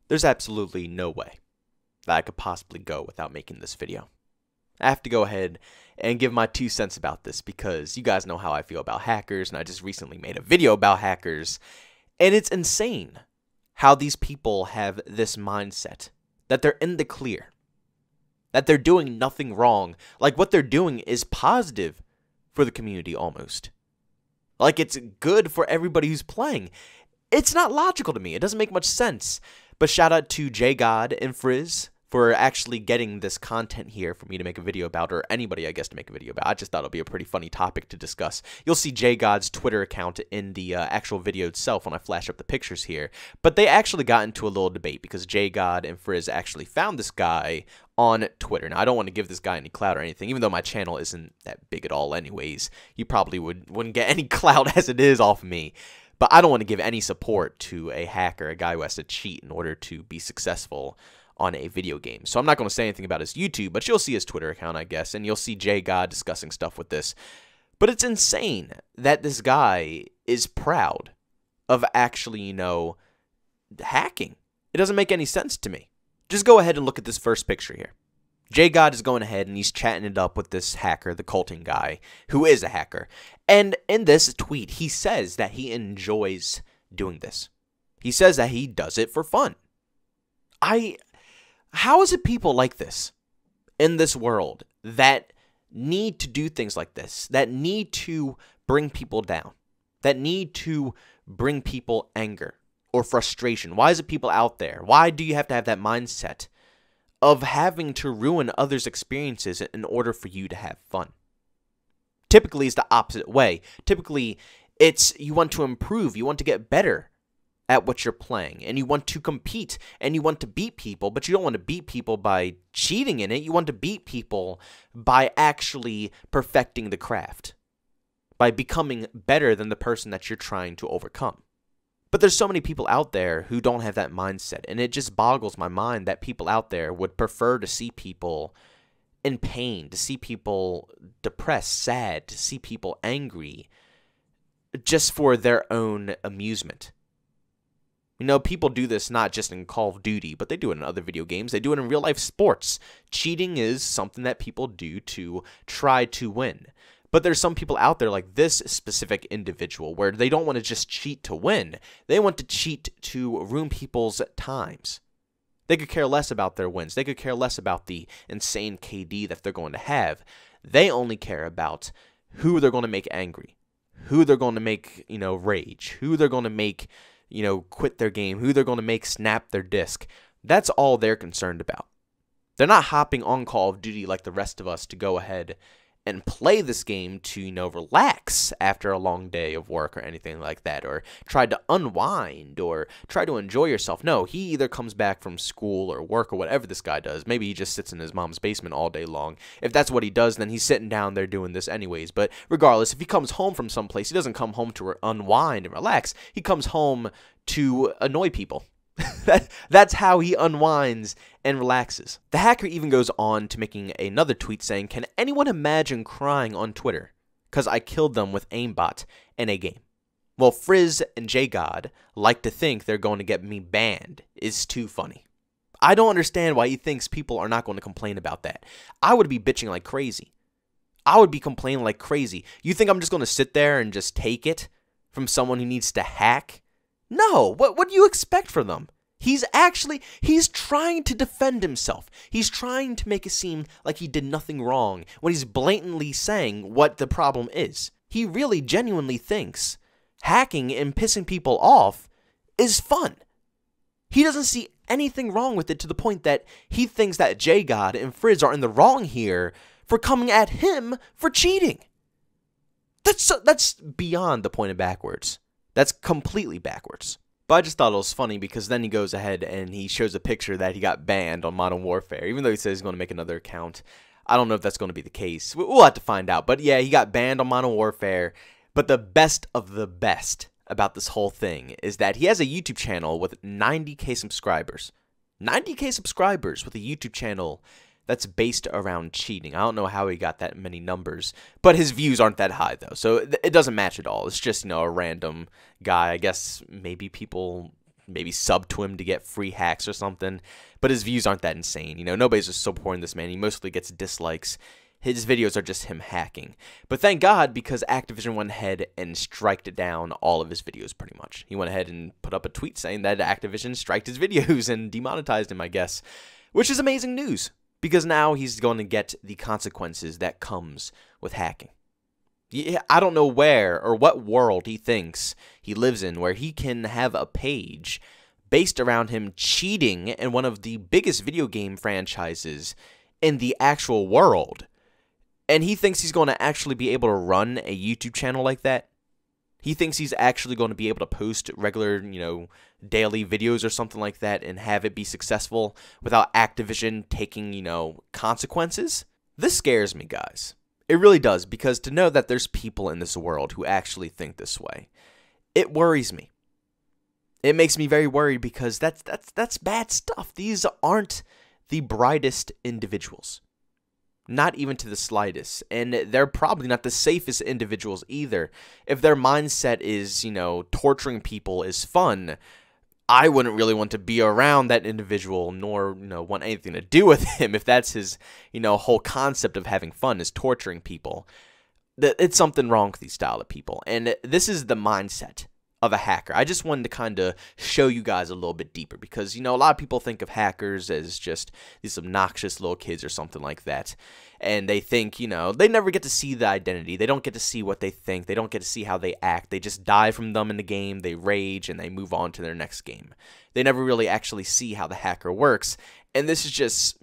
There's absolutely no way that I could possibly go without making this video. I have to go ahead and give my 2 cents about this because you guys know how I feel about hackers, and I just recently made a video about hackers, and it's insane how these people have this mindset that they're in the clear, that they're doing nothing wrong, like what they're doing is positive for the community almost. Like it's good for everybody who's playing. It's not logical to me. It doesn't make much sense. But shout out to JGod and Frizz for actually getting this content here for me to make a video about, or anybody, I guess, to make a video about. I just thought it would be a pretty funny topic to discuss. You'll see JGod's Twitter account in the actual video itself when I flash up the pictures here. But they actually got into a little debate because JGod and Frizz actually found this guy on Twitter. Now, I don't want to give this guy any clout or anything, even though my channel isn't that big at all anyways. You probably wouldn't get any clout as it is off of me. But I don't want to give any support to a hacker, a guy who has to cheat in order to be successful on a video game. So I'm not going to say anything about his YouTube, but you'll see his Twitter account, I guess, and you'll see JGod discussing stuff with this. But it's insane that this guy is proud of actually, hacking. It doesn't make any sense to me. Just go ahead and look at this first picture here. JGod is going ahead and he's chatting it up with this hacker, the Colton guy, who is a hacker. And in this tweet, he says that he enjoys doing this. He says that he does it for fun. How is it people like this in this world that need to do things like this, that need to bring people down, that need to bring people anger or frustration? Why is it people out there? Why do you have to have that mindset of having to ruin others' experiences in order for you to have fun? Typically, it's the opposite way. Typically, it's you want to improve, you want to get better at what you're playing, and you want to compete, and you want to beat people, but you don't want to beat people by cheating in it. You want to beat people by actually perfecting the craft, by becoming better than the person that you're trying to overcome. But there's so many people out there who don't have that mindset, and it just boggles my mind that people out there would prefer to see people in pain, to see people depressed, sad, to see people angry, just for their own amusement. People do this not just in Call of Duty, but they do it in other video games. They do it in real-life sports. Cheating is something that people do to try to win. But there's some people out there like this specific individual where they don't want to just cheat to win. They want to cheat to ruin people's times. They could care less about their wins. They could care less about the insane KD that they're going to have. They only care about who they're going to make angry, who they're going to make, rage, who they're going to make, quit their game, who they're going to make snap their disc. That's all they're concerned about. They're not hopping on Call of Duty like the rest of us to go ahead and play this game to, relax after a long day of work or anything like that, or try to unwind or try to enjoy yourself. No, he either comes back from school or work or whatever this guy does. Maybe he just sits in his mom's basement all day long. If that's what he does, then he's sitting down there doing this anyways. But regardless, if he comes home from someplace, he doesn't come home to unwind and relax. He comes home to annoy people. That's how he unwinds and relaxes. The hacker even goes on to making another tweet saying, "Can anyone imagine crying on Twitter? Because I killed them with aimbot in a game." Well, Frizz and JGod like to think they're going to get me banned. It's too funny. I don't understand why he thinks people are not going to complain about that. I would be bitching like crazy. I would be complaining like crazy. You think I'm just going to sit there and just take it from someone who needs to hack? No, what do you expect from them? He's trying to defend himself. He's trying to make it seem like he did nothing wrong when he's blatantly saying what the problem is. He really genuinely thinks hacking and pissing people off is fun. He doesn't see anything wrong with it to the point that he thinks that JGod and Frizz are in the wrong here for coming at him for cheating. That's beyond the point of backwards. That's completely backwards. But I just thought it was funny because then he goes ahead and he shows a picture that he got banned on Modern Warfare, even though he says he's going to make another account. I don't know if that's going to be the case. We'll have to find out. But yeah, he got banned on Modern Warfare. But the best of the best about this whole thing is that he has a YouTube channel with 90K subscribers. 90K subscribers with a YouTube channel that's based around cheating. I don't know how he got that many numbers, but his views aren't that high, though, so it doesn't match at all. It's just, a random guy. I guess maybe people maybe sub to him to get free hacks or something. But his views aren't that insane. You know, nobody's just supporting this man. He mostly gets dislikes. His videos are just him hacking. But thank God, because Activision went ahead and striked down all of his videos pretty much. He went ahead and put up a tweet saying that Activision striked his videos and demonetized him, I guess. Which is amazing news, because now he's going to get the consequences that comes with hacking. Yeah, I don't know where or what world he thinks he lives in where he can have a page based around him cheating in one of the biggest video game franchises in the actual world. And he thinks he's going to actually be able to run a YouTube channel like that. He thinks he's actually going to be able to post regular, daily videos or something like that and have it be successful without Activision taking, consequences. This scares me, guys. It really does, because to know that there's people in this world who actually think this way, it worries me. It makes me very worried, because that's bad stuff. These aren't the brightest individuals. Not even to the slightest. And they're probably not the safest individuals either. If their mindset is, torturing people is fun, I wouldn't really want to be around that individual, nor, want anything to do with him if that's his, whole concept of having fun is torturing people. It's something wrong with these style of people. And this is the mindset of a hacker. I just wanted to kind of show you guys a little bit deeper, because, a lot of people think of hackers as just these obnoxious little kids or something like that. And they think, they never get to see the identity. They don't get to see what they think. They don't get to see how they act. They just die from them in the game. They rage and they move on to their next game. They never really actually see how the hacker works. And this is just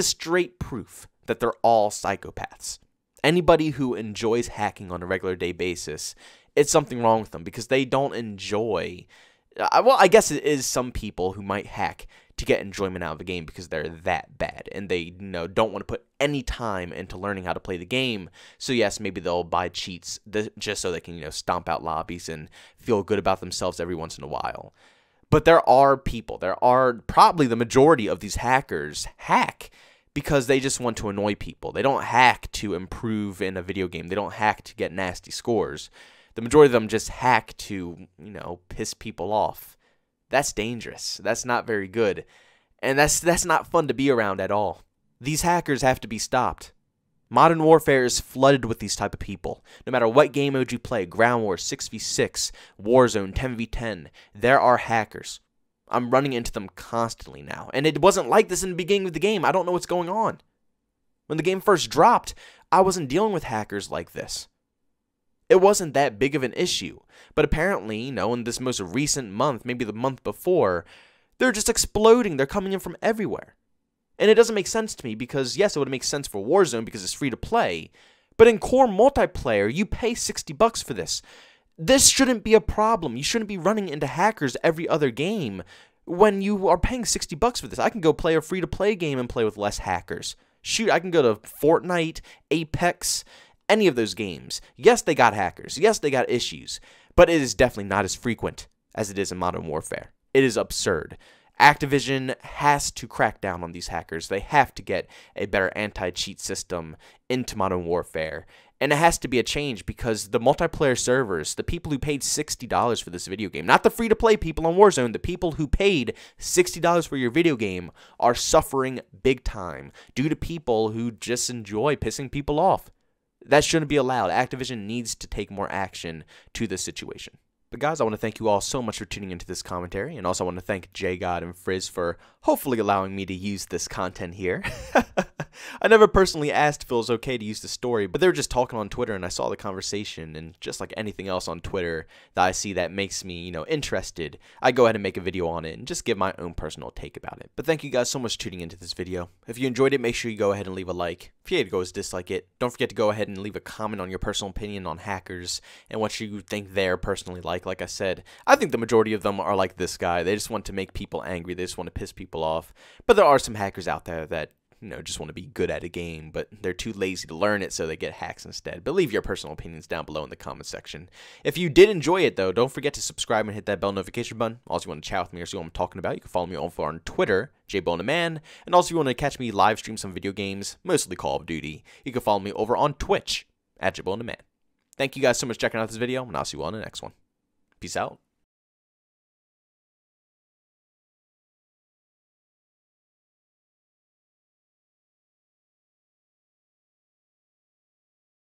straight proof that they're all psychopaths. Anybody who enjoys hacking on a regular day basis, it's something wrong with them, because they don't enjoy. Well, I guess it is some people who might hack to get enjoyment out of the game because they're that bad and they don't want to put any time into learning how to play the game. So yes, maybe they'll buy cheats just so they can stomp out lobbies and feel good about themselves every once in a while. But there are probably the majority of these hackers hack because they just want to annoy people. They don't hack to improve in a video game. They don't hack to get nasty scores. The majority of them just hack to, piss people off. That's dangerous. That's not very good. And that's not fun to be around at all. These hackers have to be stopped. Modern Warfare is flooded with these type of people. No matter what game mode you play, Ground War, 6v6, Warzone, 10v10, there are hackers. I'm running into them constantly now. And it wasn't like this in the beginning of the game. I don't know what's going on. When the game first dropped, I wasn't dealing with hackers like this. It wasn't that big of an issue. But apparently, in this most recent month, maybe the month before, they're just exploding. They're coming in from everywhere. And it doesn't make sense to me because, yes, it would make sense for Warzone because it's free to play. But in core multiplayer, you pay $60 for this. This shouldn't be a problem. You shouldn't be running into hackers every other game when you are paying $60 for this. I can go play a free-to-play game and play with less hackers. Shoot, I can go to Fortnite, Apex, any of those games. Yes, they got hackers. Yes, they got issues. But it is definitely not as frequent as it is in Modern Warfare. It is absurd. Activision has to crack down on these hackers. They have to get a better anti-cheat system into Modern Warfare. And it has to be a change because the multiplayer servers, the people who paid $60 for this video game, not the free-to-play people on Warzone, the people who paid $60 for your video game are suffering big time due to people who just enjoy pissing people off. That shouldn't be allowed. Activision needs to take more action to this situation. But guys, I want to thank you all so much for tuning into this commentary, and also I want to thank JGod and Frizz for hopefully allowing me to use this content here. I never personally asked if it was okay to use the story, but they were just talking on Twitter, and I saw the conversation, and just like anything else on Twitter that I see that makes me, interested, I go ahead and make a video on it and just give my own personal take about it. But thank you guys so much for tuning into this video. If you enjoyed it, make sure you go ahead and leave a like. If you hate to go dislike it, don't forget to go ahead and leave a comment on your personal opinion on hackers and what you think they're personally like. Like I said, I think the majority of them are like this guy. They just want to make people angry. They just want to piss people off. But there are some hackers out there that just want to be good at a game, but they're too lazy to learn it, so they get hacks instead. But leave your personal opinions down below in the comment section. If you did enjoy it, though, don't forget to subscribe and hit that bell notification button. Also, if you want to chat with me or see what I'm talking about, you can follow me over on Twitter, JbowenDaMan. And also, if you want to catch me live stream some video games, mostly Call of Duty, you can follow me over on Twitch at JbowenDaMan. Thank you guys so much for checking out this video, and I'll see you all in the next one. Peace out.